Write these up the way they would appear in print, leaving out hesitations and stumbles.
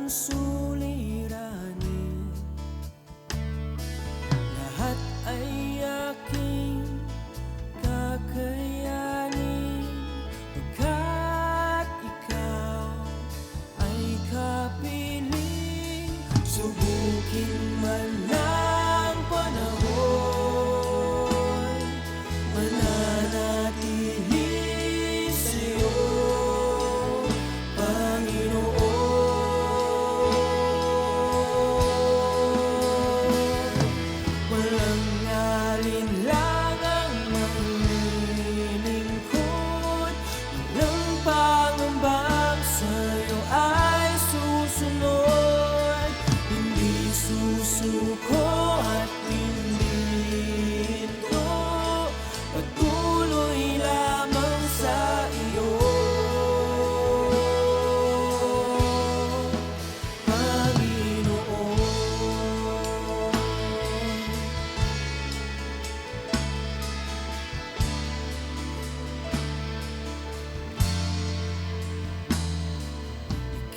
suliranin, lahat ay aking kakayanin, pagkat ikaw ay kapiling. Subukin man ng panahon, mananatili sa'yo, Panginoon. Walang alinlangang maglilingkod, walang pangambang sa'yo ay susunod. Hindi susuko at hindi hinto, patuloy lamang sa iyo, Panginoon.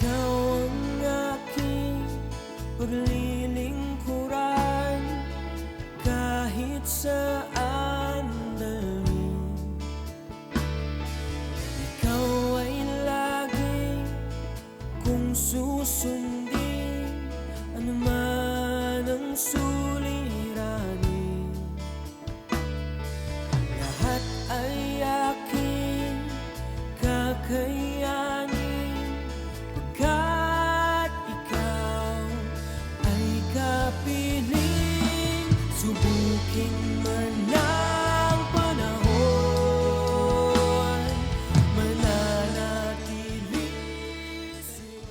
Ikaw ang aking paglilingkuran, kahit saan dalhin. Ikaw ay lagi kung susundin, anuman ang suliranin, lahat ay aking kakayanin, pagkat ikaw ay kapiling. Subukin man ng panahon, mananatili sa'yo,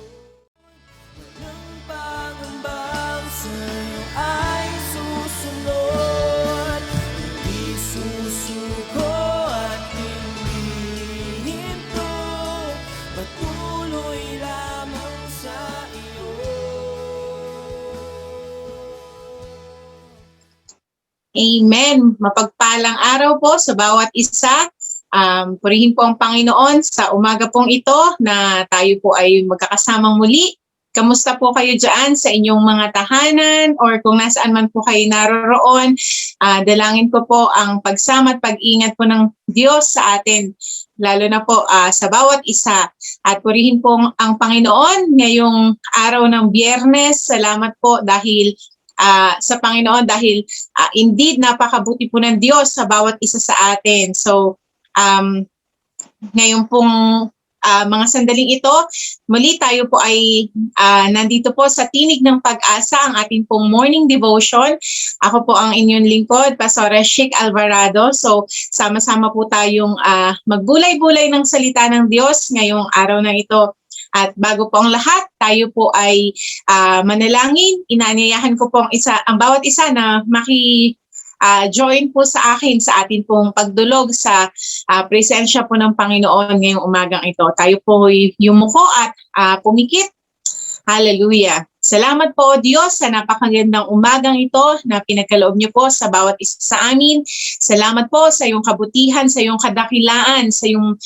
walang pangambang sa'yo ay susunod. Hindi susuko at hindi hinto, patuloy lamang sa iyo. Amen. Mapagpalang araw po sa bawat isa. Purihin po ang Panginoon sa umaga pong ito na tayo po ay magkakasamang muli. Kamusta po kayo dyan sa inyong mga tahanan or kung nasaan man po kayo naroroon? Dalangin ko po ang pagsama at pag-ingat po ng Diyos sa atin, lalo na po sa bawat isa. At purihin po ang Panginoon ngayong araw ng Biyernes. Salamat po dahil sa Panginoon dahil indeed napakabuti po ng Diyos sa bawat isa sa atin. So ngayon pong mga sandaling ito, muli tayo po ay nandito po sa Tinig ng Pag-asa, ang ating pong morning devotion. Ako po ang inyong lingkod, Pastora Chic Alvarado. So sama-sama po tayong magbulay-bulay ng salita ng Diyos ngayong araw na ito. At bago po ang lahat, tayo po ay manalangin. Inaanyayahan ko po ang bawat isa na join po sa akin sa atin pong pagdulog sa presensya po ng Panginoon ngayong umagang ito. Tayo po yumuko at pumikit. Hallelujah. Salamat po, Diyos, sa napakagandang umagang ito na pinagkaloob niyo po sa bawat isa sa amin. Salamat po sa iyong kabutihan, sa iyong kadakilaan, sa iyong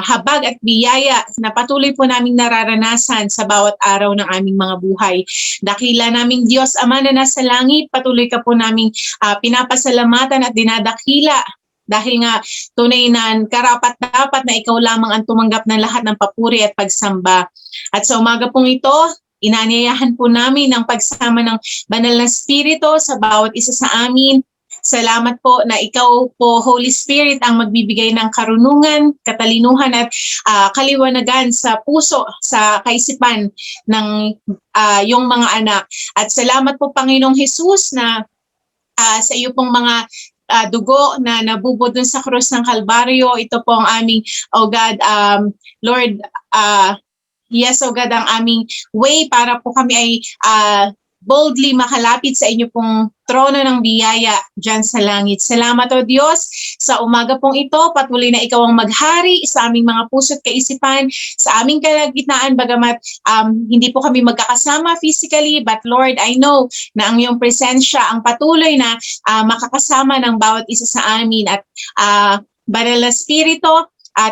habag at biyaya na patuloy po naming nararanasan sa bawat araw ng aming mga buhay. Dakila naming Diyos, Ama na nasa langit, patuloy ka po naming pinapasalamatan at dinadakila dahil nga tunay na karapat-dapat na ikaw lamang ang tumanggap ng lahat ng papuri at pagsamba. At sa umaga pong ito, inaanyayahan po namin ang pagsama ng banal na Espiritu sa bawat isa sa amin. Salamat po na ikaw po, Holy Spirit, ang magbibigay ng karunungan, katalinuhan at kaliwanagan sa puso, sa kaisipan ng iyong mga anak. At salamat po, Panginoong Jesus, na sa iyo pong mga dugo na nabubod dun sa krus ng Kalbaryo. Ito po ang aming, oh God, Lord, yes, oh God, ang aming way para po kami ay boldly makalapit sa inyo pong trono ng biyaya dyan sa langit. Salamat o Diyos sa umaga pong ito. Patuloy na ikaw ang maghari sa aming mga puso't kaisipan, sa aming kalagitnaan, bagamat hindi po kami magkakasama physically, but Lord, I know na ang iyong presensya ang patuloy na makakasama ng bawat isa sa amin. At Banal na Espiritu,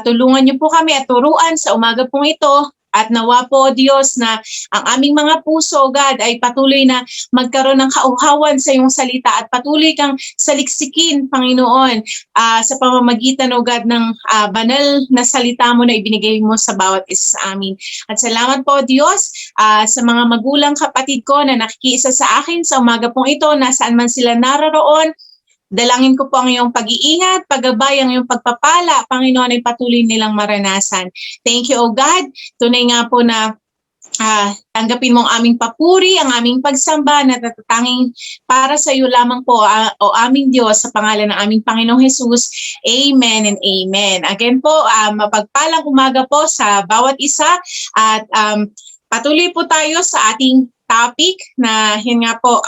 tulungan niyo po kami at turuan sa umaga pong ito At nawa po, Diyos, na ang aming mga puso, God, ay patuloy na magkaroon ng kauhawan sa iyong salita at patuloy kang saliksikin, Panginoon, sa pamamagitan, O God, ng banal na salita mo na ibinigay mo sa bawat isa sa amin. At salamat po, Diyos, sa mga magulang kapatid ko na nakikiisa sa akin sa umaga pong ito, nasaan man sila naroroon. Dalangin ko po ang iyong pag-iingat, paggabay, ang iyong pagpapala, Panginoon, ay patuloy nilang maranasan. Thank you, O God. Tunay nga po na tanggapin mo ang aming papuri, ang aming pagsamba na natatanging para sa iyo lamang po, o aming Diyos, sa pangalan ng aming Panginoong Jesus. Amen and amen. Again po, mapagpalang umaga po sa bawat isa at patuloy po tayo sa ating topic na yun nga po,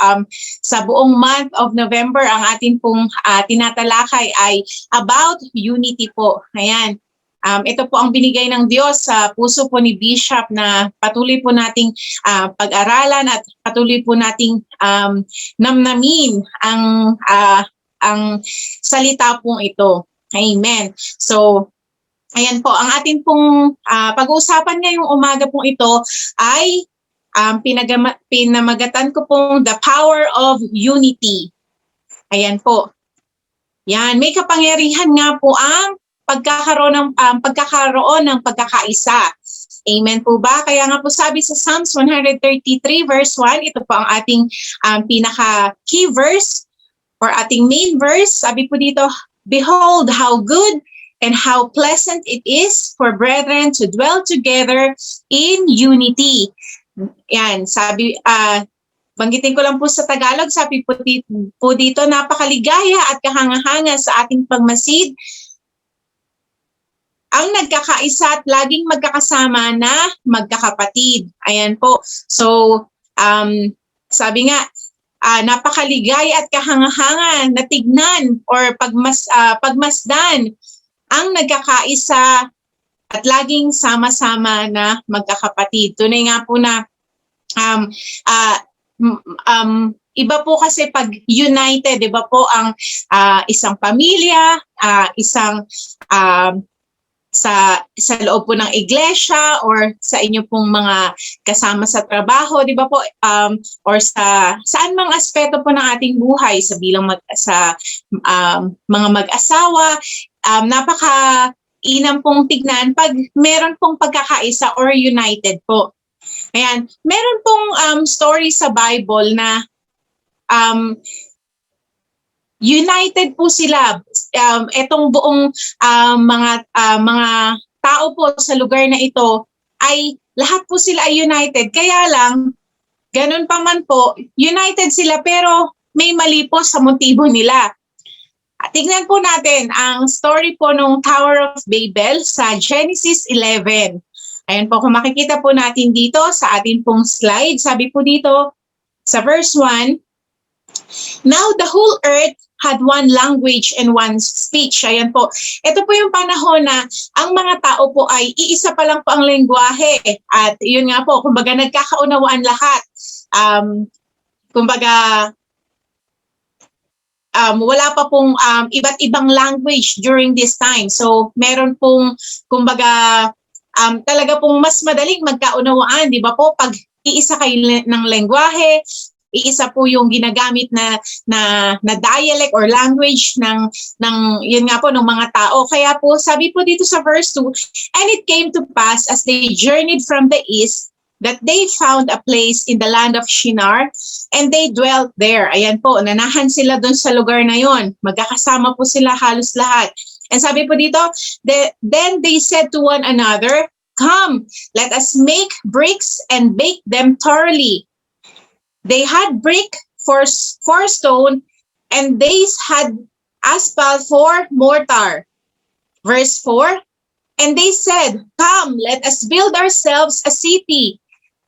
sa buong month of November, ang ating pong tinatalakay ay about unity po. Ayan. Ito po ang binigay ng Diyos sa puso po ni Bishop na patuloy po nating pag-aralan at patuloy po nating namnamin ang salita pong ito. Amen. So, ayan po, ang ating pong pag-uusapan ngayong umaga pong ito ay pinamagatan ko pong The Power of Unity. Ayan po. Yan, may kapangyarihan nga po ang pagkakaroon ng pagkakaisa. Amen po ba? Kaya nga po sabi sa Psalms 133 verse 1, ito po ang ating pinaka-key verse or ating main verse. Sabi po dito, "Behold how good and how pleasant it is for brethren to dwell together in unity." Yan, sabi, banggitin ko lang po sa Tagalog, sabi po dito, napakaligaya at kahanga-hanga sa ating pagmasid ang nagkakaisa at laging magkakasama na magkakapatid. Ayan po. So, sabi nga, napakaligaya at kahanga-hanga na tignan or pagmasdan ang nagkakaisa at laging sama-sama na magkakapatid. Tunay nga po na iba po kasi pag united, di ba po, ang isang pamilya, isang sa loob po ng iglesia or sa inyo pong mga kasama sa trabaho, di ba po, or saan mang aspeto po ng ating buhay sa bilang mga mag-asawa, napaka-inam pong tignan pag meron pong pagkakaisa or united po. Ayan, meron pong story sa Bible na united po sila. Etong buong mga tao po sa lugar na ito ay lahat po sila ay united. Kaya lang, ganun pa man po, united sila pero may mali po sa motibo nila. Tignan po natin ang story po ng Tower of Babel sa Genesis 11. Ayan po, kung makikita po natin dito sa ating pong slide, sabi po dito sa verse 1, "Now the whole earth had one language and one speech." Ayan po. Ito po yung panahon na ang mga tao po ay iisa pa lang po ang lengguwahe. At yun nga po, kumbaga nagkakaunawaan lahat. Wala pa pong iba't ibang language during this time. So meron pong, kumbaga, talaga pong mas madaling magkaunawaan, di ba po? Pag iisa kayo ng lengguwahe, iisa po yung ginagamit na dialect or language ng yun nga po ng mga tao. Kaya po sabi po dito sa verse 2, "And it came to pass as they journeyed from the east that they found a place in the land of Shinar and they dwelt there." Ayan po, nanahan sila doon sa lugar na yon. Magkakasama po sila halos lahat. And sabi po dito, "Then they said to one another, 'Come, let us make bricks and bake them thoroughly.' They had brick for stone, and they had asphalt for mortar." Verse 4, "And they said, 'Come, let us build ourselves a city,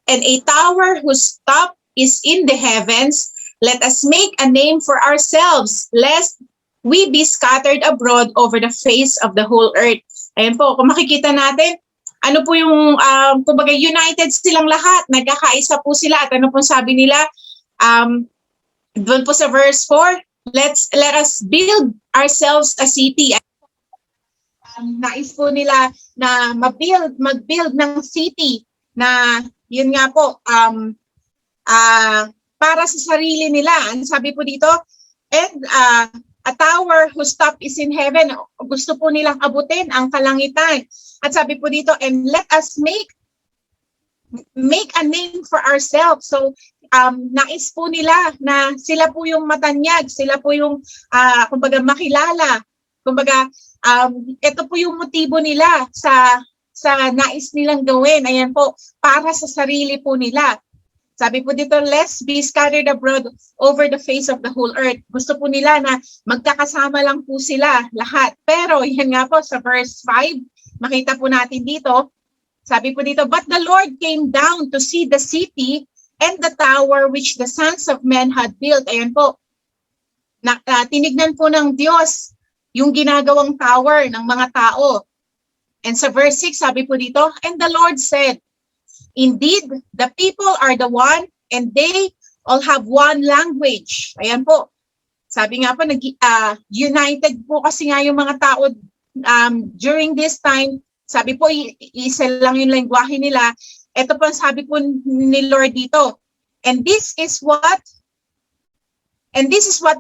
and a tower whose top is in the heavens. Let us make a name for ourselves, lest we be scattered abroad over the face of the whole earth." Ayan po, kung makikita natin, ano po yung, kumbaga united silang lahat, nagkakaisa po sila. At ano po sabi nila, doon po sa verse 4, let us build ourselves a city. Nais po nila na mag-build ng city na yun nga po, para sa sarili nila. Ang sabi po dito, and a tower whose top is in heaven. Gusto po nilang abutin ang kalangitan. At sabi po dito, and let us make a name for ourselves. So, nais po nila na sila po yung matanyag, sila po yung, kumbaga, makilala. Kumbaga, ito po yung motibo nila sa nais nilang gawin. Ayan po, para sa sarili po nila. Sabi po dito, lest be scattered abroad over the face of the whole earth. Gusto po nila na magkakasama lang po sila lahat. Pero, yan nga po, sa verse 5, makita po natin dito, sabi po dito, but the Lord came down to see the city and the tower which the sons of men had built. Ayan po, tinignan po ng Diyos yung ginagawang tower ng mga tao. And sa verse 6, sabi po dito, and the Lord said, indeed, the people are the one and they all have one language. Ayan po, sabi nga po, united po kasi nga yung mga tao during this time. Sabi po, isa lang yung lengguwahe nila. Ito po ang sabi po ni Lord dito. And this is what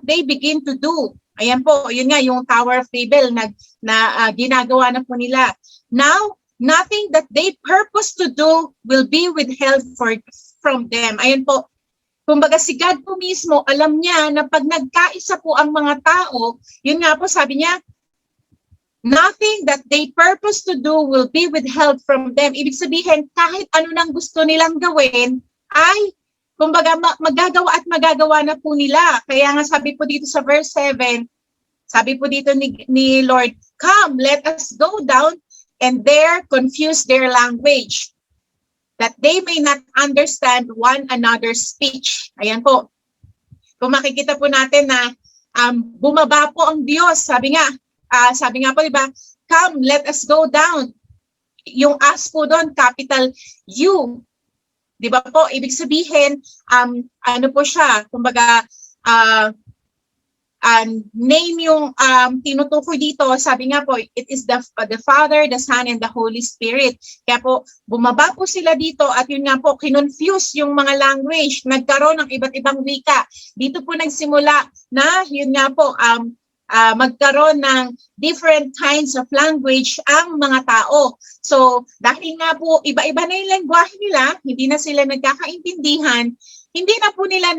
they begin to do. Ayan po, yun nga, yung Tower of Babel na ginagawa na po nila. Now, nothing that they purpose to do will be withheld from them. Ayan po, kumbaga si God po mismo, alam niya na pag nagkaisa po ang mga tao, yun nga po sabi niya, nothing that they purpose to do will be withheld from them. Ibig sabihin, kahit ano nang gusto nilang gawin, ay, kumbaga, magagawa na po nila. Kaya nga sabi po dito sa verse 7, sabi po dito ni Lord, come, let us go down and there confuse their language, that they may not understand one another's speech. Ayan po. Kung makikita po natin na bumaba po ang Diyos, sabi nga po, diba, come, let us go down. Yung as po doon, capital U. Diba po, ibig sabihin, ano po siya, kumbaga, name yung tinutukoy dito, sabi nga po, it is the Father, the Son, and the Holy Spirit. Kaya po, bumaba po sila dito at yun nga po, kinonfuse yung mga language, nagkaroon ng iba't ibang wika. Dito po nagsimula na, yun nga po, magkaroon ng different kinds of language ang mga tao. So, dahil nga po, iba-iba na yung lengguwahe nila, hindi na sila nagkakaintindihan, hindi na po nila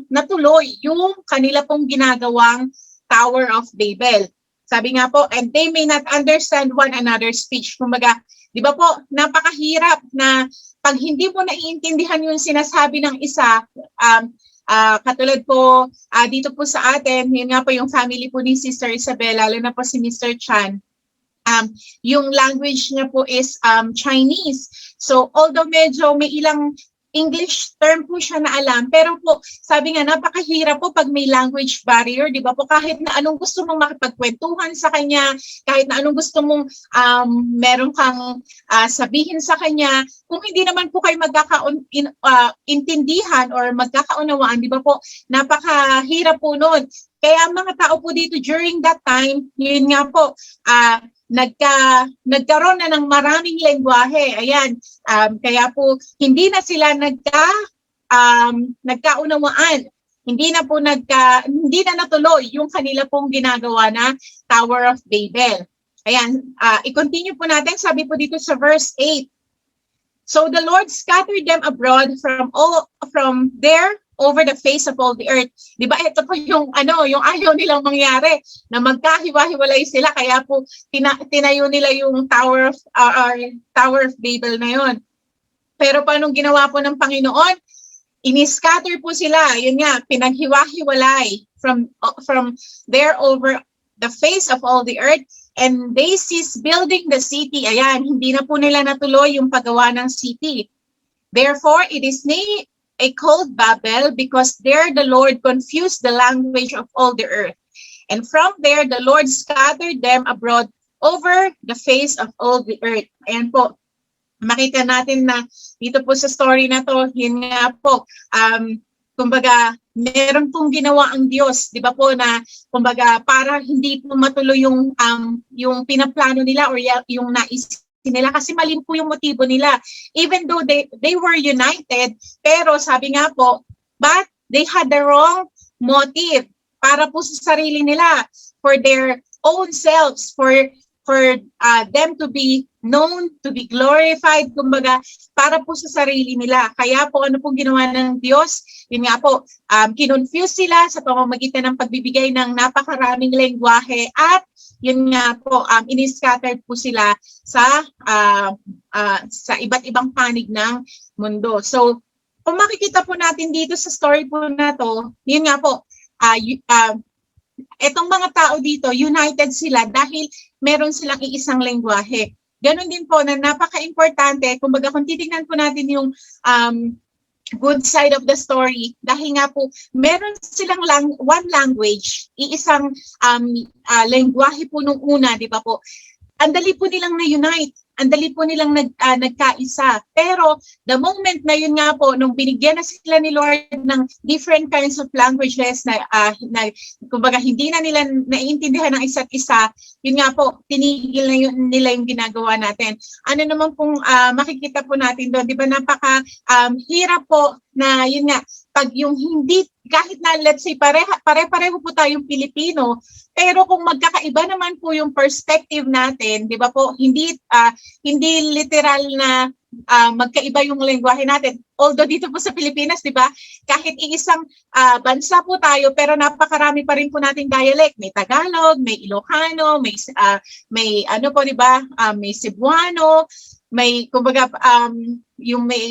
natuloy yung kanila pong ginagawang Tower of Babel. Sabi nga po, and they may not understand one another's speech. Kumbaga, di ba po, napakahirap na pag hindi mo naiintindihan yung sinasabi ng isa, katulad po, dito po sa atin, yun nga po yung family po ni Sister Isabel, lalo na po si Mr. Chan, yung language niya po is Chinese. So, although medyo may ilang English term po siya na alam, pero po, sabi nga, napakahirap po pag may language barrier, di ba po, kahit na anong gusto mong makipagkwentuhan sa kanya, kahit na anong gusto mong meron kang sabihin sa kanya, kung hindi naman po kayo magkakaintindihan or magkakaunawaan, di ba po, napakahirap po nun. Kaya mga tao po dito during that time, yun nga po, nagkaroon na ng maraming lengguwahe. Ayan, kaya po hindi na sila nagkaunawaan. Hindi na natuloy yung kanila pong ginagawa na Tower of Babel. Ayan, i-continue po natin, sabi po dito sa verse 8. So the Lord scattered them abroad from there over the face of all the earth. Di ba, ito po yung ayaw nilang mangyari, na magkahiwa-hiwalay sila, kaya po tinayo nila yung Tower of Babel na yon. Pero paano ginawa po ng Panginoon? Ini-scatter po sila, yun nga, pinaghiwa-hiwalay from there over the face of all the earth, and they cease building the city. Ayan, hindi na po nila natuloy yung paggawa ng city. Therefore, it is called Babel, because there the Lord confused the language of all the earth. And from there, the Lord scattered them abroad over the face of all the earth. Ayan po, makita natin na dito po sa story na to, yun nga po, kumbaga, meron pong ginawa ang Diyos, di ba po, na kumbaga, para hindi po matuloy yung pinaplano nila or yung naisip nila kasi mali po yung motibo nila. Even though they were united, pero sabi nga po, but they had the wrong motive para po sa sarili nila, for their own selves, for them to be known, to be glorified, kumbaga, para po sa sarili nila. Kaya po, ano pong ginawa ng Diyos? Yun nga po, kinonfuse sila sa pamamagitan ng pagbibigay ng napakaraming lengguwahe at yun nga po, in-scatter po sila sa iba't ibang panig ng mundo. So, kung makikita po natin dito sa story po na to, yun nga po, etong mga tao dito, united sila dahil meron silang iisang lengguwahe. Ganon din po na napaka-importante, kumbaga kung titignan po natin yung good side of the story, dahil nga po meron silang one language, iisang lengguwahe po nung una, di ba po? Ang dali po nilang na-unite, ang dali po nilang nagkaisa. Pero the moment na yun nga po, nung binigyan na sila ni Lord ng different kinds of languages na kumbaga hindi na nila naiintindihan ng isa't isa, yun nga po, tinigil na nila yung ginagawa natin. Ano naman pong makikita po natin doon, di ba hirap po na yun nga, pag yung hindi, kahit na let's say pare-pareho po tayong Pilipino, pero kung magkakaiba naman po yung perspective natin, di ba po, hindi literal na magkaiba yung lengguwahe natin. Although dito po sa Pilipinas, di ba, kahit iisang bansa po tayo, pero napakarami pa rin po nating dialect. May Tagalog, may Ilocano, may ano po, di ba, may Cebuano, may kumbaga yung may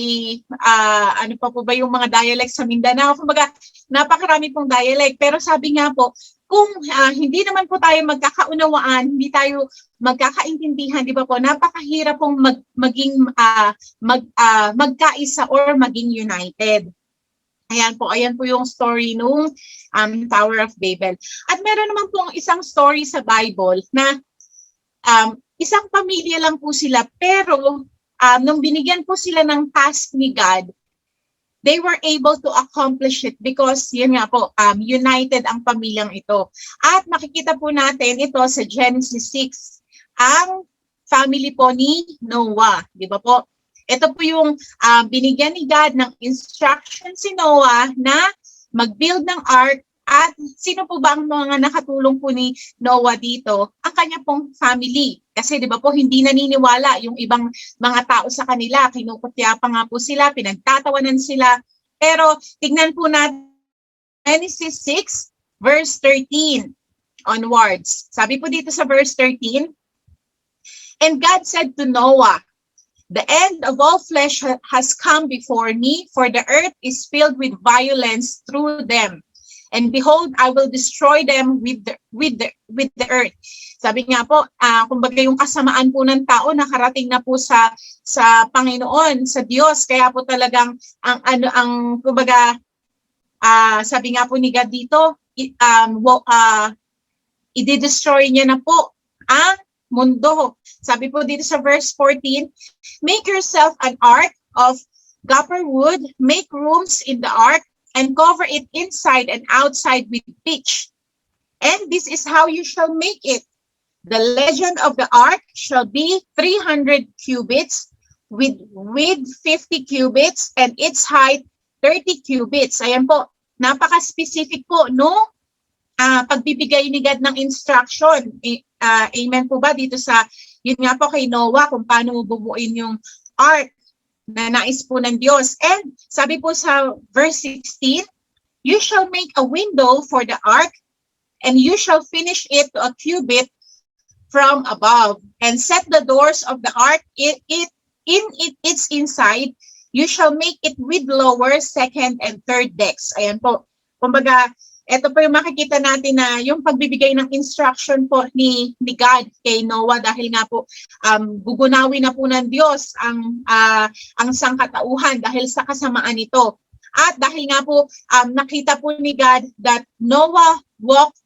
ano pa po ba yung mga dialect sa Mindanao, kumbaga napakarami pong dialect. Pero sabi nga po, kung hindi naman po tayo magkakaunawaan, hindi tayo magkakaintindihan, di ba po, napakahirap pong magkaisa or maging united. Ayan po yung story nung Tower of Babel. At meron naman pong isang story sa Bible na isang pamilya lang po sila, pero nung binigyan po sila ng task ni God, they were able to accomplish it because yun nga po, united ang pamilyang ito. At makikita po natin ito sa Genesis 6, ang family po ni Noah, di ba po? Ito po yung binigyan ni God ng instruction si Noah na mag-build ng ark. At sino po ba ang mga nakatulong po ni Noah dito? Ang kanya pong family. Kasi di ba po, hindi naniniwala yung ibang mga tao sa kanila. Kinukutya pa nga po sila, pinagtatawanan sila. Pero tignan po natin Genesis 6, verse 13 onwards. Sabi po dito sa verse 13, "And God said to Noah, the end of all flesh has come before me, for the earth is filled with violence through them. And behold, I will destroy them with the earth." Sabi nga po, kumbaga yung kasamaan po ng tao nakarating na po sa Panginoon, sa Diyos. Kaya po talagang kumbaga sabi nga po ni God dito, i-destroy niya na po ang mundo. Sabi po dito sa verse 14, "Make yourself an ark of gopher wood, make rooms in the ark, and cover it inside and outside with pitch. And this is how you shall make it. The legend of the ark shall be 300 cubits, with 50 cubits, and its height 30 cubits. Ayan po, napaka-specific po no pagbibigay ni God ng instruction. Amen po ba dito sa, yun nga po kay Noah, kung paano bubuuin yung ark na nais po ng Diyos. And sabi po sa verse 16, "You shall make a window for the ark, and you shall finish it to a cubit from above, and set the doors of the ark its inside. You shall make it with lower, second, and third decks." Ayan po. Kumbaga, ito po yung makikita natin na yung pagbibigay ng instruction po ni God kay Noah, dahil nga po gugunawin na po ng Diyos ang sangkatauhan dahil sa kasamaan nito. At dahil nga po nakita po ni God that Noah walked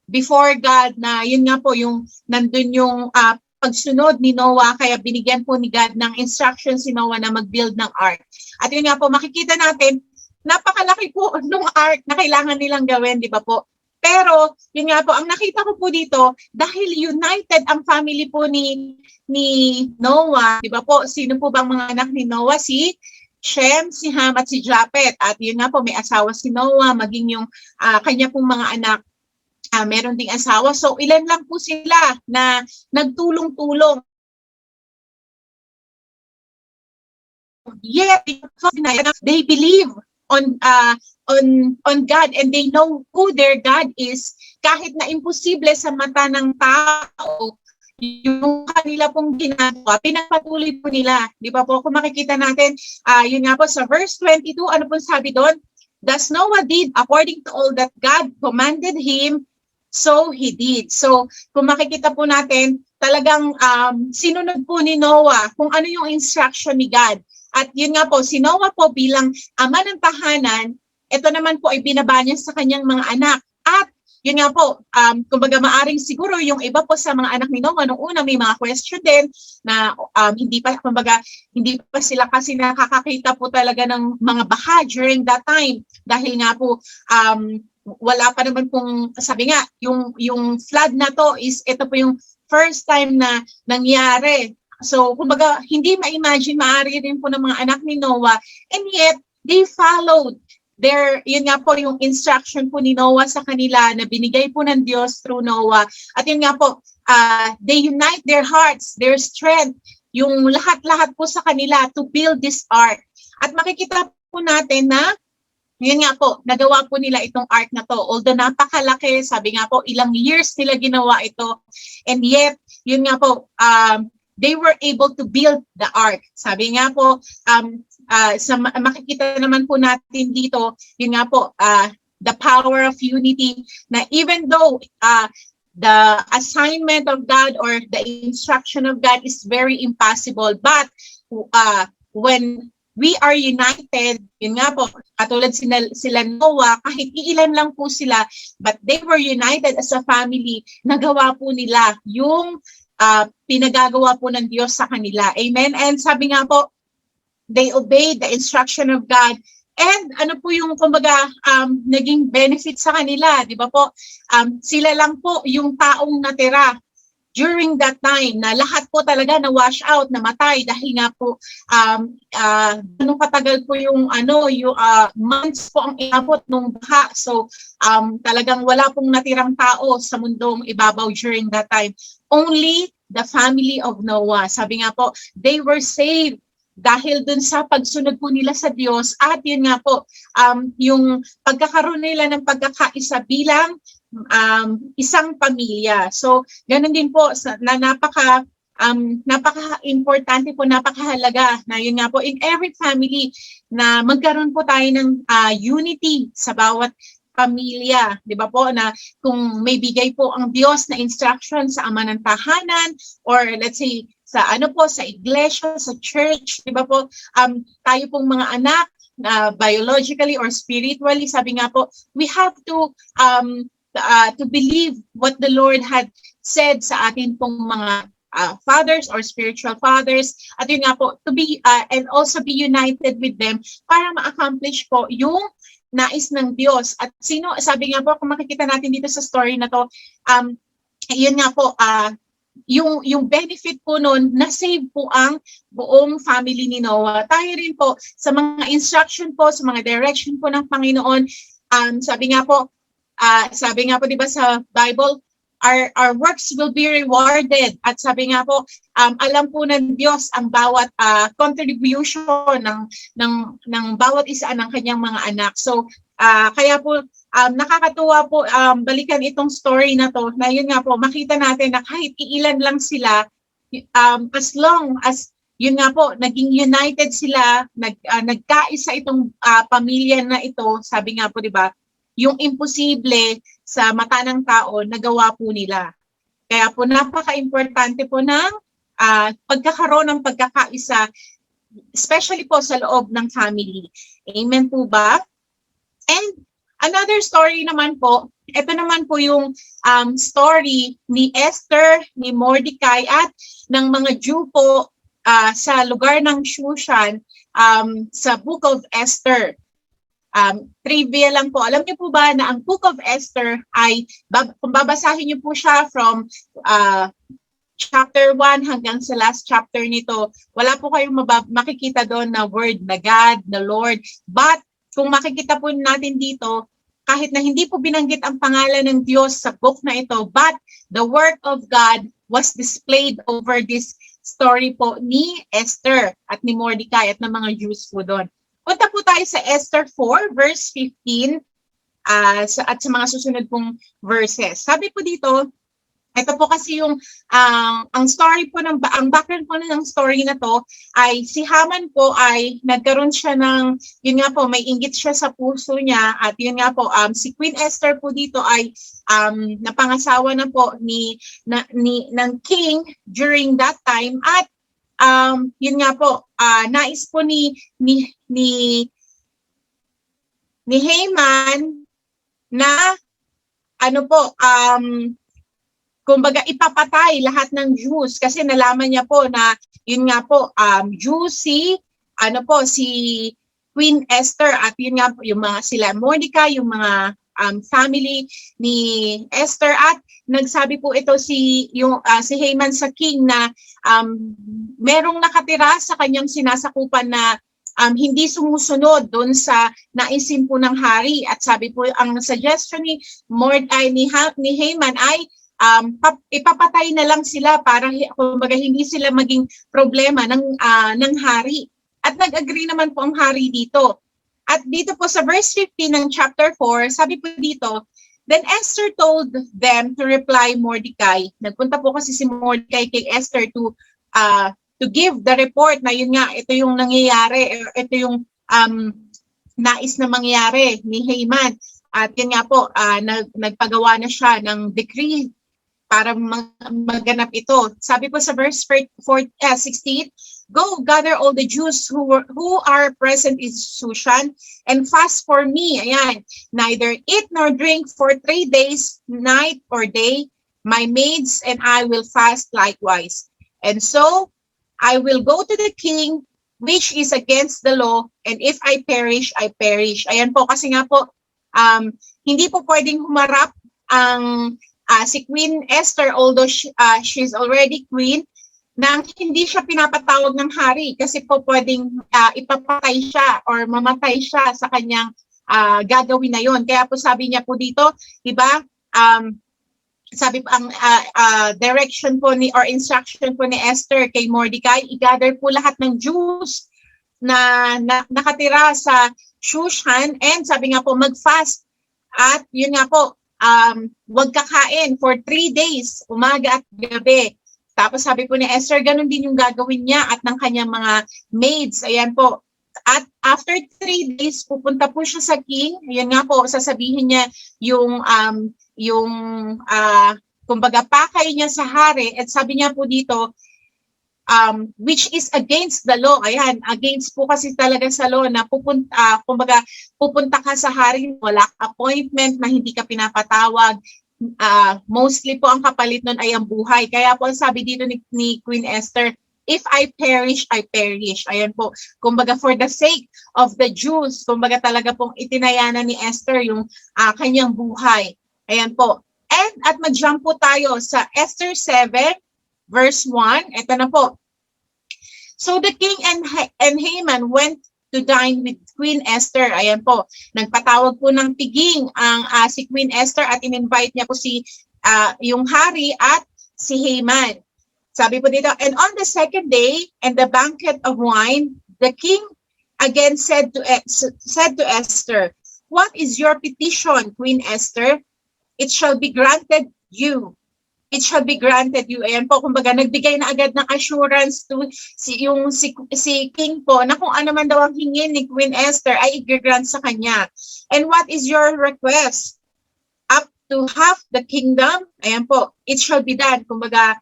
before God, na yun nga po yung nandun yung pagsunod ni Noah, kaya binigyan po ni God ng instruction si Noah na mag-build ng ark. At yun nga po, makikita natin, napakalaki po nung ark na kailangan nilang gawin, di ba po? Pero, yun nga po, ang nakita ko po dito, dahil united ang family po ni Noah, di ba po, sino po bang mga anak ni Noah? Si Shem, si Ham, at si Japet. At yun nga po, may asawa si Noah, maging yung kanya pong mga anak, meron ding asawa. So, ilan lang po sila na nagtulong-tulong. Yet, they believe on God and they know who their God is. Kahit na imposible sa mata ng tao, yung kanila pong ginagawa, pinagpatuloy po nila. Di ba po? Kung makikita natin, yun nga po sa verse 22, ano po sabi doon? Thus Noah did according to all that God commanded him, so he did. So, kung makikita po natin, talagang sinunod po ni Noah kung ano yung instruction ni God. At yun nga po, si Noah po bilang ama ng tahanan, ito naman po ay binaba niya sa kanyang mga anak. At yun nga po, kumbaga maaring siguro yung iba po sa mga anak ni Noah, nung una may mga question din na hindi pa sila kasi nakakakita po talaga ng mga baha during that time. Dahil nga po, wala pa naman pong, sabi nga, yung flood na to ito po yung first time na nangyari. So, kumbaga, hindi ma-imagine, maaari rin po ng mga anak ni Noah, and yet, they followed yun nga po, yung instruction po ni Noah sa kanila na binigay po ng Diyos through Noah. At yun nga po, they unite their hearts, their strength, yung lahat-lahat po sa kanila to build this ark. At makikita po natin na, yun nga po, nagawa po nila itong ark na to. Although napakalaki, sabi nga po, ilang years nila ginawa ito, and yet, yun nga po, they were able to build the ark. Sabi nga po, makikita naman po natin dito, yun nga po, the power of unity, na even though the assignment of God or the instruction of God is very impossible, but when we are united, yun nga po, katulad sila Noah, kahit iilan lang po sila, but they were united as a family, nagawa po nila yung pinagagawa po ng Diyos sa kanila. Amen? And sabi nga po, they obeyed the instruction of God. And ano po yung, kumbaga, naging benefit sa kanila, di ba po? Sila lang po yung taong natira during that time na lahat po talaga na wash out, namatay dahil nga po ganun katagal po yung months po ang inabot nung baha. So talagang wala pong natirang tao sa mundong ibabaw during that time. Only the family of Noah. Sabi nga po, they were saved dahil dun sa pagsunod po nila sa Diyos. At yun nga po, yung pagkakaroon nila ng pagkakaisa bilang isang pamilya. So, ganun din po na napaka-importante po, napakahalaga na yun nga po in every family na magkaroon po tayo ng unity sa bawat pamilya, di ba po, na kung may bigay po ang Diyos na instruction sa ama ng tahanan or let's say sa sa iglesia, sa church, di ba po, tayo pong mga anak biologically or spiritually, sabi nga po, we have to believe what the Lord had said sa atin pong mga fathers or spiritual fathers, at yun nga po, to be and also be united with them para ma-accomplish po yung nais ng Diyos. At sabi nga po, kung makikita natin dito sa story na to, yun nga po, yung benefit po nun, na-save po ang buong family ni Noah. Tayo rin po, sa mga instruction po, sa mga direction po ng Panginoon, sabi nga po, di ba sa Bible, our works will be rewarded. At sabi nga po, alam po ng Diyos ang bawat contribution ng bawat isa ng kanyang mga anak. So, kaya po, nakakatuwa po balikan itong story na to, na yun nga po, makita natin na kahit iilan lang sila, as long as yun nga po, naging united sila, nagkaisa itong pamilya na ito, sabi nga po, di ba, yung imposible sa mata ng tao, nagawa po nila. Kaya po napaka-importante po ng pagkakaroon ng pagkakaisa, especially po sa loob ng family. Amen po ba? And another story naman po, ito naman po yung story ni Esther, ni Mordecai, at ng mga Jew po sa lugar ng Shushan sa Book of Esther. Trivia lang po, alam niyo po ba na ang Book of Esther ay, kung babasahin niyo po siya from chapter 1 hanggang sa last chapter nito, wala po kayong makikita doon na word na God, na Lord. But kung makikita po natin dito, kahit na hindi po binanggit ang pangalan ng Diyos sa book na ito, but the work of God was displayed over this story po ni Esther at ni Mordecai at ng mga Jews po doon. Punta po tayo sa Esther 4 verse 15 at sa mga susunod pong verses. Sabi po dito, ito po kasi yung ang story po ang background po ng story na to ay si Haman po ay nagkaroon siya ng, yun nga po, may inggit siya sa puso niya at yun nga po, si Queen Esther po dito ay napangasawa na po ng king during that time at yun nga po, nais po ni Haman na kumbaga ipapatay lahat ng Jews kasi nalaman niya po na yun nga po Jews si Queen Esther at yun nga po yung mga sila Mordecai, yung mga family ni Esther at nagsabi po ito si Haman sa king na merong nakatira sa kanyang sinasakupan na hindi sumusunod doon sa naisin po ng hari at sabi po ang suggestion ni Haman ay ipapatay na lang sila para kumbaga hindi sila maging problema ng hari. At nag-agree naman po ang hari dito. At dito po sa verse 15 ng chapter 4, sabi po dito, then Esther told them to reply Mordecai. Nagpunta po kasi si Mordecai kay Esther to give the report na yun nga, ito yung nangyayari, ito yung nais na mangyari ni Haman. At yun nga po, nagpagawa na siya ng decree para maganap ito. Sabi po sa verse 16, go gather all the Jews who are present in Shushan and fast for me. Ayan, neither eat nor drink for 3 days, night or day. My maids and I will fast likewise. And so I will go to the king, which is against the law, and if I perish, I perish. Ayan po, kasi nga po, hindi po pwedeng humarap ang si Queen Esther, although she's already queen, nang hindi siya pinapatawag ng hari kasi po pwedeng ipapatay siya or mamatay siya sa kanyang gagawin na yon. Kaya po sabi niya po dito, di ba, sabi po ang direction po or instruction po ni Esther kay Mordecai, i-gather po lahat ng Jews na nakatira sa Shushan and sabi nga po mag-fast at yun nga po, wag kakain for 3 days, umaga at gabi. Tapos sabi po ni Esther, ganun din yung gagawin niya at ng kanyang mga maids. Ayan po. At after 3 days, pupunta po siya sa king. Ayan nga po, sasabihin niya yung kumbaga pakay niya sa hari. At sabi niya po dito, which is against the law. Ayan, against po kasi talaga sa law na pupunta ka sa hari, wala appointment na hindi ka pinapatawag. Mostly po ang kapalit nun ay ang buhay. Kaya po sabi dito ni Queen Esther, if I perish, I perish. Ayan po, kumbaga for the sake of the Jews, kumbaga talaga pong itinayana ni Esther yung kanyang buhay. Ayan po. At mag-jump po tayo sa Esther 7, verse 1, ito na po. So the king and Haman went to dine with Queen Esther. Ayan po, nagpatawag po ng tiging ang si Queen Esther at in-invite niya po yung hari at si Haman. Sabi po dito, and on the second day and the banquet of wine, the king again said to Esther, what is your petition, Queen Esther? It shall be granted you. It shall be granted you. Ayan po, kumbaga nagbigay na agad ng assurance to si king po na kung ano man daw ang hingin ni Queen Esther ay i-grant sa kanya. And what is your request? Up to half the kingdom? Ayan po, it shall be done. Kumbaga,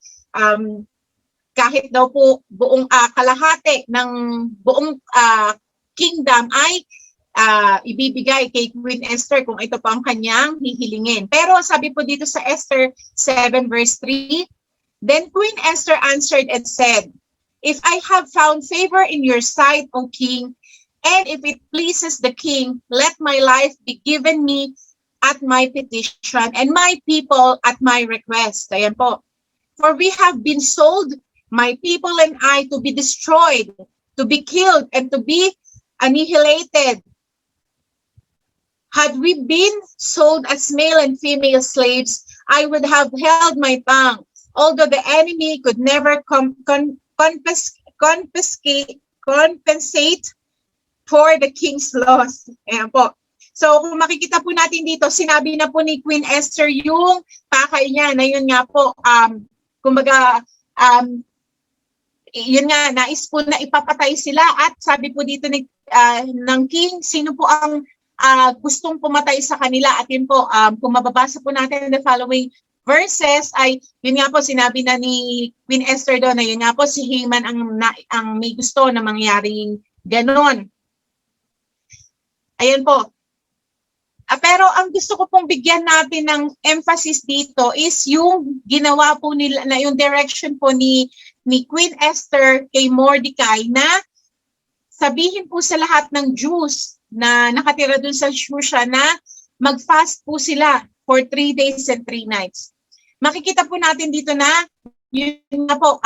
kahit daw po buong kalahati ng buong kingdom ay ibibigay kay Queen Esther kung ito po ang kanyang hihilingin. Pero sabi po dito sa Esther 7 verse 3, then Queen Esther answered and said, if I have found favor in your sight, O king, And if it pleases the king, let my life be given me at my petition and my people at my request. Ayan po. For we have been sold, my people and I, to be destroyed, to be killed, and to be annihilated. Had we been sold as male and female slaves, I would have held my tongue, although the enemy could never compensate for the king's loss. Ayan po. So kung makikita po natin dito, sinabi na po ni Queen Esther yung pakay niya na yun nga po, kumbaga, yun nga, nais po na ipapatay sila at sabi po dito ng king, sino po ang gustong pumatay sa kanila. At yun po, kung mababasa po natin the following verses ay yun nga po sinabi na ni Queen Esther doon na yun nga po si Haman ang may gusto na mangyaring ganon. Ayan po. Pero ang gusto ko pong bigyan natin ng emphasis dito is yung ginawa po nila, na yung direction po ni Queen Esther kay Mordecai na sabihin po sa lahat ng Jews na nakatira dun sa Shusha na mag-fast po sila for 3 days and 3 nights. Makikita po natin dito na yun na po,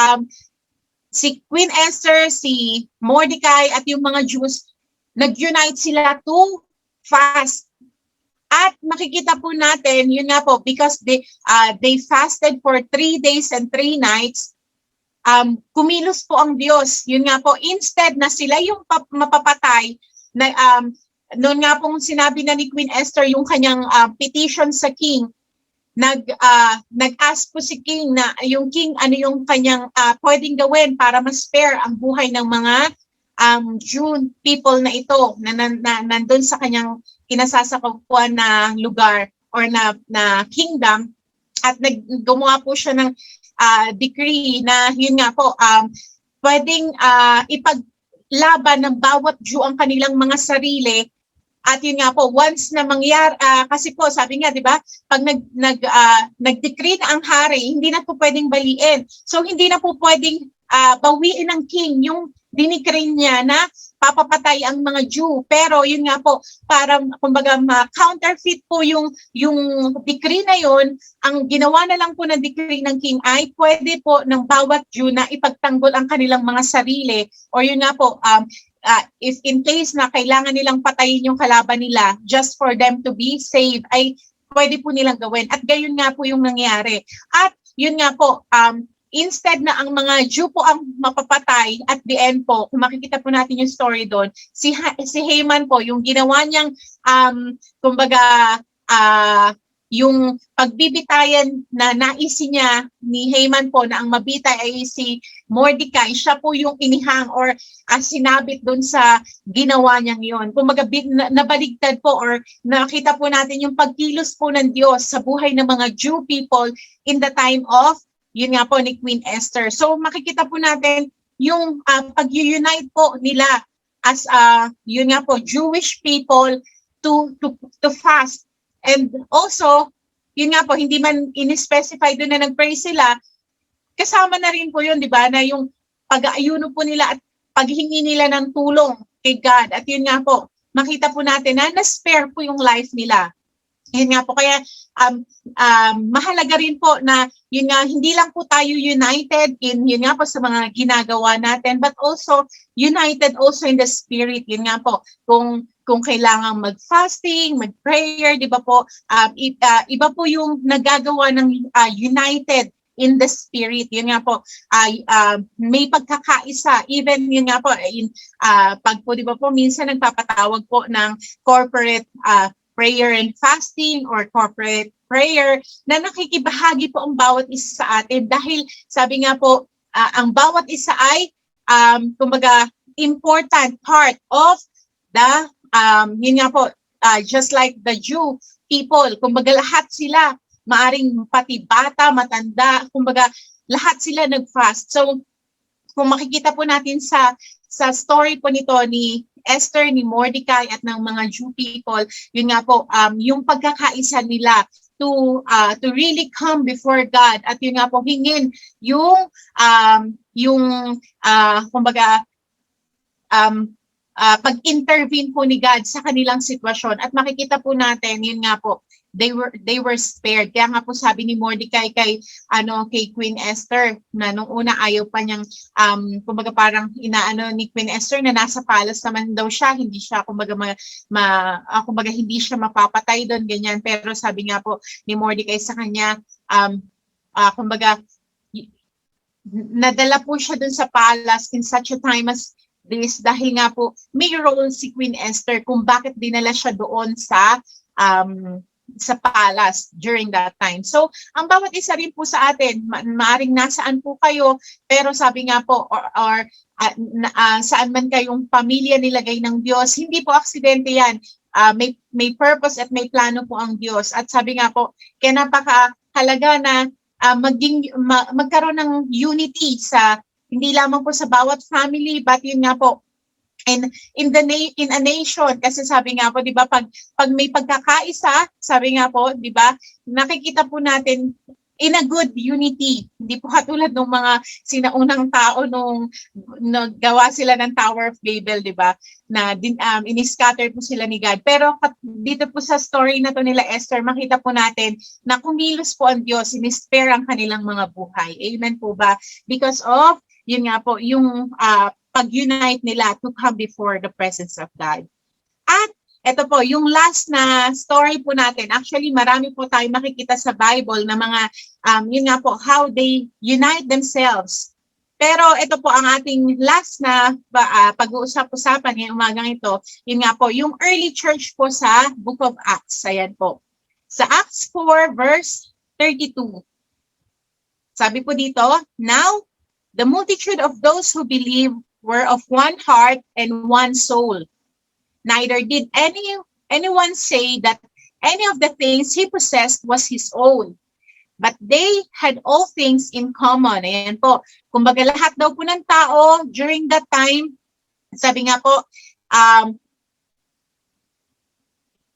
si Queen Esther, si Mordecai at yung mga Jews, nag-unite sila to fast. At makikita po natin, yun nga po, because they fasted for 3 days and 3 nights, kumilos po ang Diyos. Yun nga po, instead na sila yung mapapatay, na, noon nga pong sinabi na ni Queen Esther yung kanyang petition sa king, nag-ask po si king na yung king ano yung kanyang pwedeng gawin para ma-spare ang buhay ng mga Jew people na ito na nandun sa kanyang kinasasakapuan na lugar or na kingdom, at gumawa po siya ng decree na yun nga po pwedeng ipaglaban ng bawat Jew ang kanilang mga sarili. At yun nga po, once na mangyari, kasi po sabi nga, di ba, pag nag-decree na ang hari, hindi na po pwedeng baliin. So hindi na po pwedeng bawiin ng king yung dinikray niya na papapatay ang mga Jew. Pero yun nga po, para kumbaga counterfeit po yung decree na yun, ang ginawa na lang po ng decree ng king ay pwede po ng bawat Jew na ipagtanggol ang kanilang mga sarili. Or yun nga po, if in case na kailangan nilang patayin yung kalaban nila just for them to be saved, ay pwede po nilang gawin. At gayon nga po yung nangyari. At yun nga po, instead na ang mga Jew po ang mapapatay, at the end po, kung makikita po natin yung story doon, si Haman po, yung ginawa niyang, kumbaga, yung pagbibitayan na naisin niya ni Haman po na ang mabitay ay si Mordecai, siya po yung inihang or sinabit doon sa ginawa niyang yon. Kumbaga nabaligtad po or nakita po natin yung pagkilos po ng Diyos sa buhay ng mga Jew people in the time of, yun nga po, ni Queen Esther. So makikita po natin yung pag-unite po nila as yun nga po, Jewish people to fast. And also, yun nga po, hindi man in-specify doon na nag-pray sila, kasama na rin po yun, di ba, na yung pag-aayuno po nila at paghingi nila ng tulong kay God. At yun nga po, makita po natin na na-spare po yung life nila. Yun nga po, kaya mahalaga rin po na yun nga, hindi lang po tayo united in yun nga po sa mga ginagawa natin, but also united also in the spirit. Yun nga po, kung kailangan mag-fasting, mag-prayer, di ba po, iba po yung nagagawa ng united in the spirit. Yun nga po, may pagkakaisa. Even yun nga po, pag po, di ba po, minsan nagpapatawag po ng corporate prayer and fasting or corporate prayer na nakikibahagi po ang bawat isa sa atin dahil sabi nga po, ang bawat isa ay kumbaga important part of the yun nga po, just like the Jew people, kumbaga lahat sila, maaring pati bata, matanda, kumbaga lahat sila nag-fast. So kung makikita po natin sa story po nito ni Esther, ni Mordecai at ng mga Jew people, yun nga po, yung pagkakaisa nila to really come before God at yun nga po hingin yung kumbaga pag-intervene po ni God sa kanilang sitwasyon. At makikita po natin, yun nga po, they were spared. Kaya nga po sabi ni Mordecai kay Queen Esther na nung una ayaw pa niyang kumbaga parang inaano ni Queen Esther na nasa palace naman daw siya, hindi siya kumbaga kumbaga hindi siya mapapatay doon ganyan, pero sabi nga po ni Mordecai sa kanya kumbaga nadala po siya doon sa palace in such a time as this dahil nga po may role si Queen Esther kung bakit dinala siya doon sa palace during that time. So, ang bawat isa rin po sa atin, maaring nasaan po kayo, pero sabi nga po, saan man kayong pamilya nilagay ng Diyos, hindi po aksidente yan. May purpose at may plano po ang Diyos. At sabi nga po, kaya napakahalaga na magkaroon ng unity sa, hindi lamang po sa bawat family, but yun nga po, and in a nation, kasi sabi nga po, 'di ba, pag may pagkakaisa, sabi nga po, 'di ba, nakikita po natin in a good unity. Hindi po katulad ng mga sinaunang tao nung nagawa sila ng Tower of Babel, 'di ba? Na ini-scatter po sila ni God. Pero dito po sa story na to nila Esther, makita po natin na kumilos po ang Diyos, in-spare ang kanilang mga buhay. Amen po ba? Because of yun nga po, yung pag-unite nila to come before the presence of God. At ito po, yung last na story po natin, actually marami po tayo makikita sa Bible na mga, yun nga po, how they unite themselves. Pero ito po ang ating last na pag-uusap-usapan ngayong umagang ito, yun nga po, yung early church po sa Book of Acts. Ayan po. Sa Acts 4 verse 32. Sabi po dito, now, the multitude of those who believed were of one heart and one soul. Neither did anyone say that any of the things he possessed was his own, but they had all things in common. Ayan po. Kumbaga lahat daw po ng tao during that time, sabi nga po,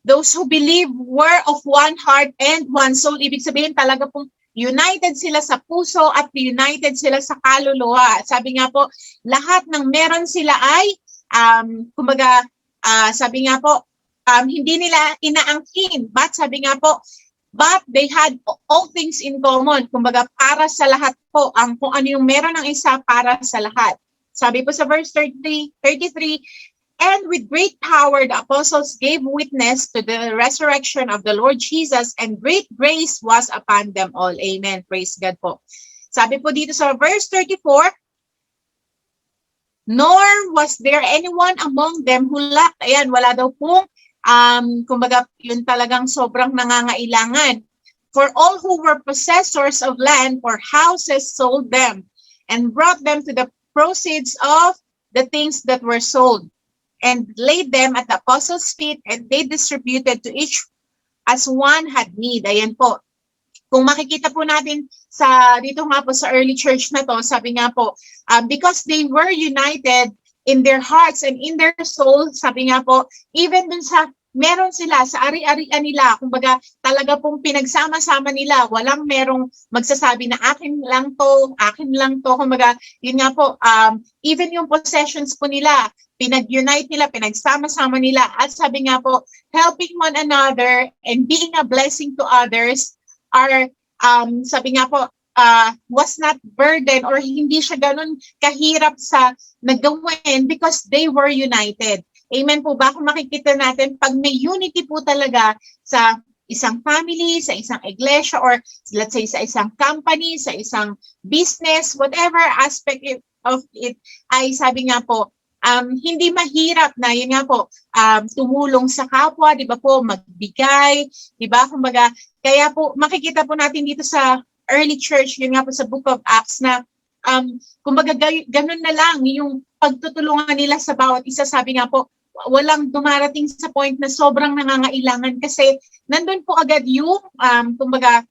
those who believe were of one heart and one soul. Ibig sabihin talaga pong united sila sa puso at united sila sa kaluluwa. Sabi nga po, lahat ng meron sila ay, kumbaga, sabi nga po, hindi nila inaangkin. But sabi nga po, but they had all things in common. Kumbaga, para sa lahat po, kung ano yung meron ng isa para sa lahat. Sabi po sa verse 33, and with great power, the apostles gave witness to the resurrection of the Lord Jesus, and great grace was upon them all. Amen. Praise God po. Sabi po dito sa verse 34, nor was there anyone among them who lacked. Ayan, wala daw pong, kumbaga, yun talagang sobrang nangangailangan. For all who were possessors of land or houses sold them, and brought them to the proceeds of the things that were sold, and laid them at the apostles' feet, and they distributed to each as one had need. Ayan po. Kung makikita po natin dito nga po sa early church na to, sabi nga po, because they were united in their hearts and in their souls, sabi nga po, even dun sa meron sila sa ari-arian nila, kumbaga talaga pong pinagsama-sama nila, walang merong magsasabi na akin lang to, kumbaga yun nga po, even yung possessions po nila, pinag-unite nila, pinagsama-sama nila, at sabi nga po, helping one another and being a blessing to others are, sabi nga po, was not burden or hindi siya ganun kahirap sa nagawin because they were united. Amen po ba? Kung makikita natin, pag may unity po talaga sa isang family, sa isang iglesia, or let's say sa isang company, sa isang business, whatever aspect of it, ay sabi nga po, hindi mahirap na yun nga po, tumulong sa kapwa, di ba po, magbigay, di ba? Kumbaga, kaya po, makikita po natin dito sa early church, yun nga po sa Book of Acts na, kumbaga, ganun na lang yung pagtutulungan nila sa bawat isa. Sabi nga po, walang dumarating sa point na sobrang nangangailangan kasi nandun po agad yung, kumbaga,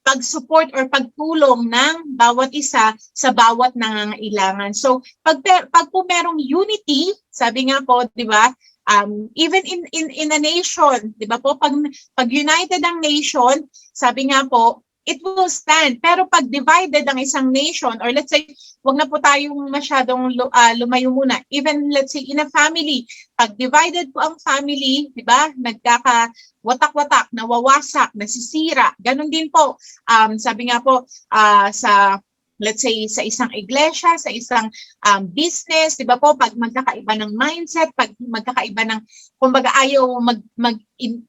pag-support or pagtulong ng bawat isa sa bawat nangangailangan. So, pag po merong unity, sabi nga po, di ba, even in a nation, di ba po, pag united ang nation, sabi nga po, it will stand. Pero pag divided ang isang nation, or let's say, wag na po tayong masyadong lumayo muna. Even let's say in a family, pag divided po ang family, di ba, nagkaka-watak-watak, nawawasak, nasisira. Ganon din po. Sabi nga po, sa let's say sa isang iglesia, sa isang business, di ba po, pag magkakaiba ng mindset, pag magkakaiba ng, kumbaga ayaw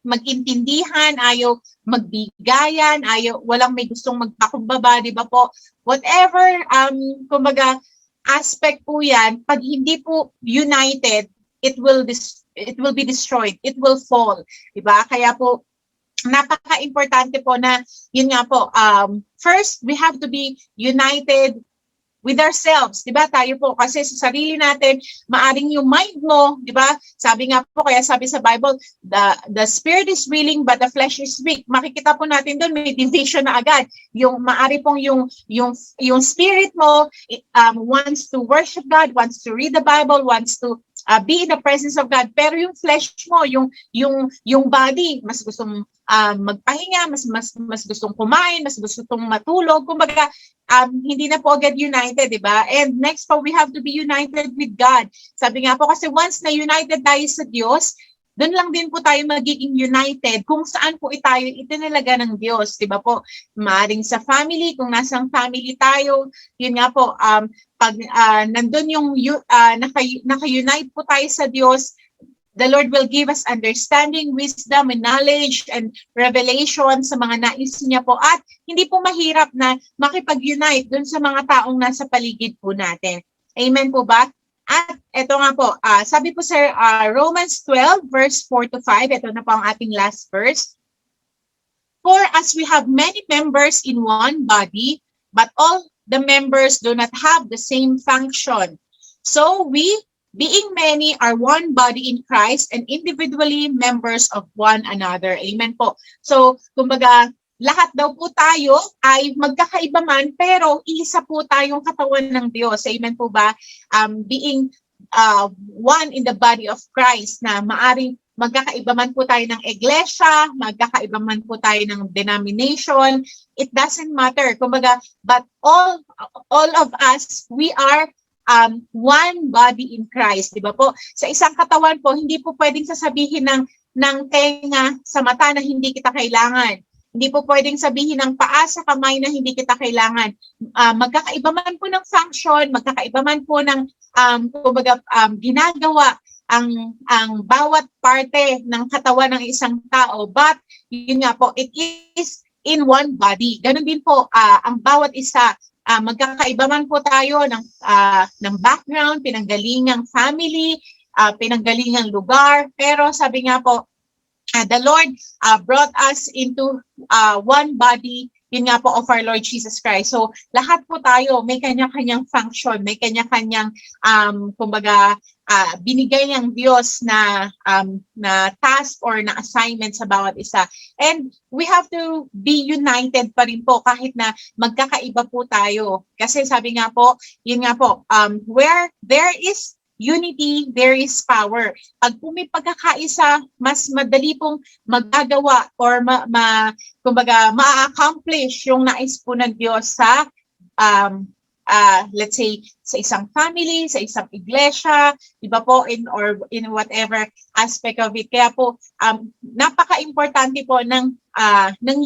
magintindihan, ayaw magbigayan, ayaw, walang may gustong magpakumbaba, di ba po, whatever, kumbaga, aspect po yan, pag hindi po united, it will be destroyed, it will fall, di ba? Kaya po, napaka-importante po na, yun nga po, first, we have to be united with ourselves, di ba? Tayo po, kasi sa sarili natin, maaring yung mind mo, di ba? Sabi nga po, kaya sabi sa Bible, the spirit is willing but the flesh is weak. Makikita po natin doon, may division na agad. Yung maari pong yung spirit mo wants to worship God, wants to read the Bible, wants to be in the presence of God. Pero yung flesh mo, yung body, mas gustong magpahinga, mas gustong kumain, mas gustong matulog. Kumbaga, hindi na po agad united, di ba? And next po, we have to be united with God. Sabi nga po, kasi once na united tayo sa Diyos, doon lang din po tayo magiging united kung saan po tayo itinalaga ng Diyos, di ba po? Maaring sa family, kung nasang family tayo, yun nga po, pag nandun yung naka-unite po tayo sa Diyos, the Lord will give us understanding, wisdom, and knowledge, and revelation sa mga nais niya po. At hindi po mahirap na makipag-unite dun sa mga taong nasa paligid po natin. Amen po ba? At ito nga po, sabi po sa Romans 12, verse 4 to 5, ito na po ang ating last verse. For as we have many members in one body, but all the members do not have the same function. So we, being many, are one body in Christ and individually members of one another. Amen po. So, kumbaga, lahat daw po tayo ay magkakaiba man, pero isa po tayong katawan ng Diyos. Amen po ba? Being one in the body of Christ, na maaring magkakaiba man po tayo ng iglesia, magkakaiba man po tayo ng denomination, it doesn't matter. Kumbaga, but all of us, we are one body in Christ, di ba po? Sa isang katawan po, hindi po pwedeng sasabihin ng tenga sa mata na hindi kita kailangan. Hindi po pwedeng sabihin ng paa sa kamay na hindi kita kailangan. Magkakaiba man po ng function, magkakaiba man po ng ginagawa ang bawat parte ng katawan ng isang tao, but yun nga po, it is in one body. Ganun din po ang bawat isa. Magkakaiba man po tayo ng background, pinanggalingang family, pinanggalingang lugar, pero sabi nga po, the Lord brought us into one body, yun nga po, of our Lord Jesus Christ. So, lahat po tayo may kanya-kanyang function, may kanya-kanyang, binigay ng Diyos na task or na assignment sa bawat isa. And we have to be united pa rin po kahit na magkakaiba po tayo. Kasi sabi nga po, yun nga po, where there is unity, there is power. Pag po may pagkakaisa, mas madali pong magagawa or ma-accomplish yung nais po ng Diyos sa let's say, sa isang family, sa isang iglesia, di ba po, in whatever aspect of it. Kaya po, napaka-importante po ng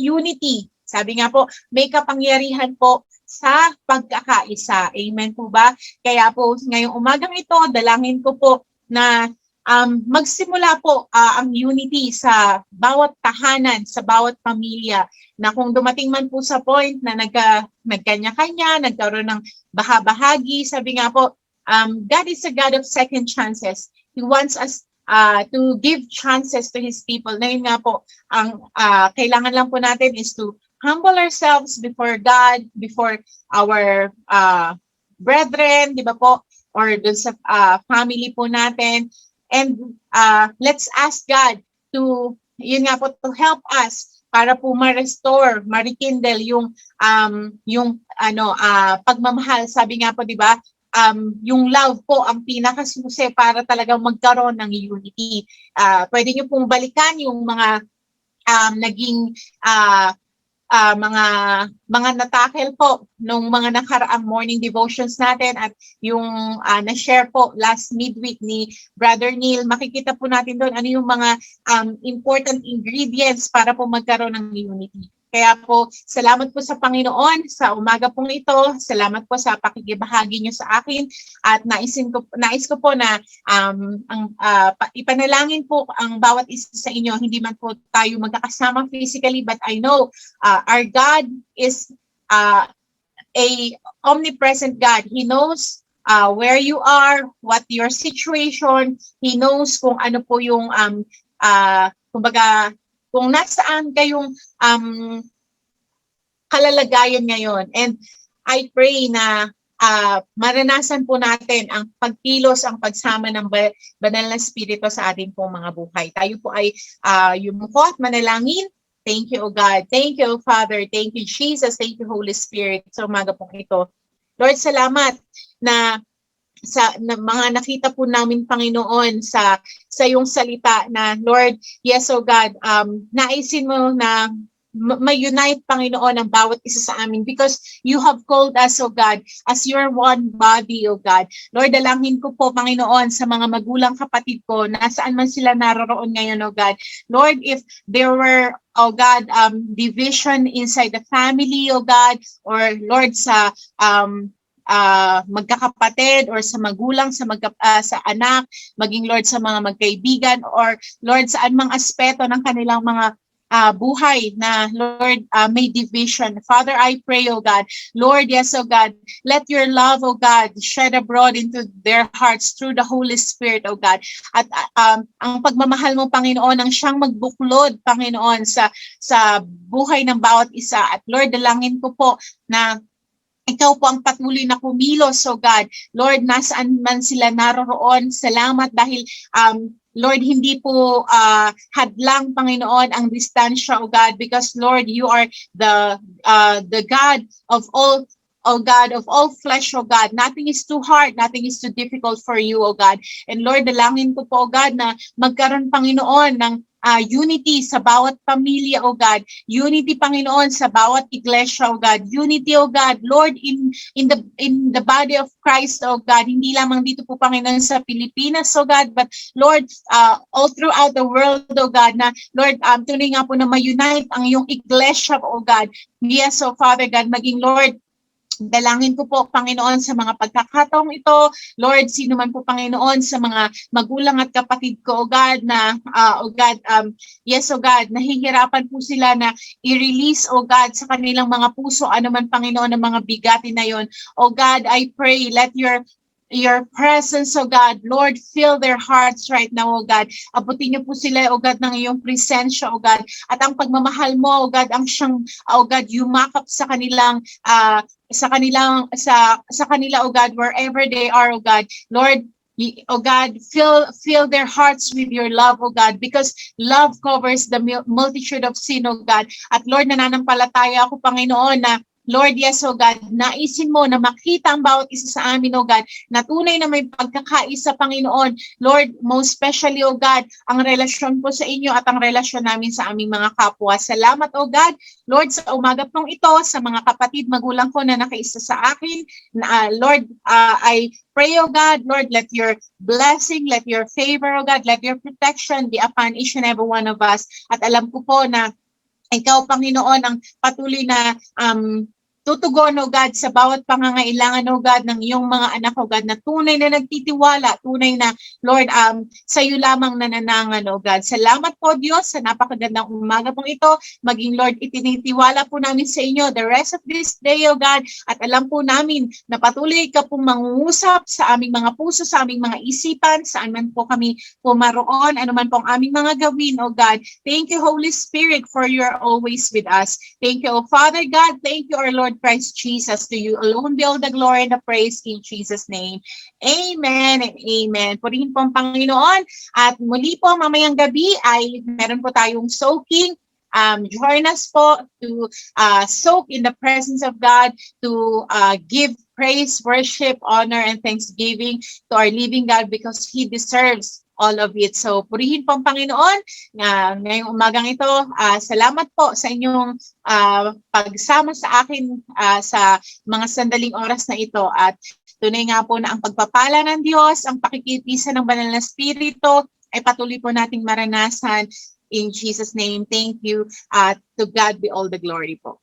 unity. Sabi nga po, may kapangyarihan po sa pagkakaisa. Amen po ba? Kaya po, ngayong umagang ito, dalangin ko po na magsimula po ang unity sa bawat tahanan, sa bawat pamilya, na kung dumating man po sa point na nagkanya-kanya, nagkaroon ng bahagi, sabi nga po, God is a God of second chances. He wants us to give chances to His people. Na yun nga po, ang kailangan lang po natin is to humble ourselves before God, before our brethren, di ba po, or dun sa family po natin. And let's ask God to, yun nga po, to help us para po ma-restore, ma-rekindle yung pagmamahal. Sabi nga po, di ba, yung love po ang pinakasusi para talagang magkaroon ng unity. Pwede nyo pong balikan yung mga naging mga natakel po nung mga nakaraang morning devotions natin at yung na-share po last midweek ni Brother Neil, makikita po natin doon ano yung mga important ingredients para po magkaroon ng unity. Kaya po, salamat po sa Panginoon sa umaga pong ito. Salamat po sa pakikibahagi niyo sa akin at nais ko po na ipanalangin po ang bawat isa sa inyo. Hindi man po tayo magkakasama physically, but I know our God is a omnipresent God. He knows where you are, what your situation. He knows kung ano po yung kumbaga kung nasaan kayong kalalagayan ngayon. And I pray na maranasan po natin ang pagkilos, ang pagsama ng banal na Espiritu sa ating pong mga buhay. Tayo po ay yumuko at manalangin. Thank you, O God. Thank you, O Father. Thank you, Jesus. Thank you, Holy Spirit. Sa umaga pong ito. Lord, salamat na mga nakita po namin, Panginoon, sa iyong salita na, Lord, yes, O God, naisin mo na may-unite, Panginoon, ang bawat isa sa amin because you have called us, O God, as your one body, O God. Lord, dalangin ko po, Panginoon, sa mga magulang kapatid ko, nasaan man sila naroroon ngayon, O God. Lord, if there were, O God, division inside the family, O God, or Lord, sa magkakapatid or sa magulang, sa anak, maging Lord sa mga magkaibigan or Lord sa anumang aspeto ng kanilang mga buhay na Lord may division. Father, I pray, O God, Lord, yes, O God, let your love, O God, shed abroad into their hearts through the Holy Spirit, O God. At ang pagmamahal mo, Panginoon, ang siyang magbuklod, Panginoon, sa buhay ng bawat isa. At Lord, dalangin ko po na ikaw po ang patuloy na kumilos, O God. Lord, nasaan man sila naroroon, salamat dahil Lord, hindi po hadlang, Panginoon, ang distansya, O God, because Lord, you are the God of all, O God, of all flesh, O God. Nothing is too hard, nothing is too difficult for you, O God. And Lord, dalangin ko po, O God, na magkaroon, Panginoon, ng unity sa bawat pamilya, O God. Unity, Panginoon, sa bawat iglesia, O God. Unity, O God, Lord, in the body of Christ, O God. Hindi lamang dito po, Panginoon, sa Pilipinas, O God, but Lord, all throughout the world, O God, na Lord, tunay nga po na ma-unite ang iyong iglesia, O God. Yes, O Father God, maging Lord, dalangin ko po, Panginoon, sa mga pagkakataong ito, Lord, sino man po, Panginoon, sa mga magulang at kapatid ko, O God, na, O God, yes, O God, nahihirapan po sila na i-release, O God, sa kanilang mga puso, ano man, Panginoon, ng mga bigatin na yon. O God, I pray, let your presence, O God, Lord, fill their hearts right now, O God. Abutin niyo po sila, O God, ng iyong presensya, O God. At ang pagmamahal mo, O God, ang siyang, O God, yumakap sa kanilang, sa kanila, O God, wherever they are, O God. Lord, O God, fill their hearts with your love, O God, because love covers the multitude of sin, O God. At Lord, nananampalataya ako, Panginoon, na Lord, yes, O God, naisin mo na makita ang bawat isa sa amin, O God, na tunay na may pagkakaisa, Panginoon. Lord, most especially, O God, ang relasyon po sa inyo at ang relasyon namin sa aming mga kapwa. Salamat, O God, Lord, sa umaga pong ito, sa mga kapatid, magulang ko na nakaisa sa akin. Lord, I pray, O God, Lord, let your blessing, let your favor, O God, let your protection be upon each and every one of us. At alam ko po na ikaw, Panginoon, ang patuloy na tutugon, O God, sa bawat pangangailangan, O God, ng iyong mga anak, O God, na tunay na nagtitiwala, tunay na, Lord, sa iyo lamang nananangan, O God. Salamat po, Diyos, sa napakagandang umaga pong ito. Maging, Lord, itinitiwala po namin sa inyo the rest of this day, O God, at alam po namin na patuloy ka pong mangungusap sa aming mga puso, sa aming mga isipan, saan man po kami pumaroon, ano man pong aming mga gawin, O God. Thank you, Holy Spirit, for you're always with us. Thank you, O Father God. Thank you, our Lord Christ Jesus. To you alone be all the glory and the praise in Jesus' name. Amen and amen. Purihin po ang Panginoon. At muli po, mamayang gabi ay meron po tayong soaking. Join us po to soak in the presence of God, to give praise, worship, honor, and thanksgiving to our living God because He deserves all of it. So purihin po ang Panginoon ngayong umagang ito. Salamat po sa inyong pagsama sa akin sa mga sandaling oras na ito, at tunay nga po na ang pagpapala ng Diyos, ang pakikitisa ng Banal na Espiritu ay patuloy po nating maranasan. In Jesus' name, thank you. To God be all the glory po.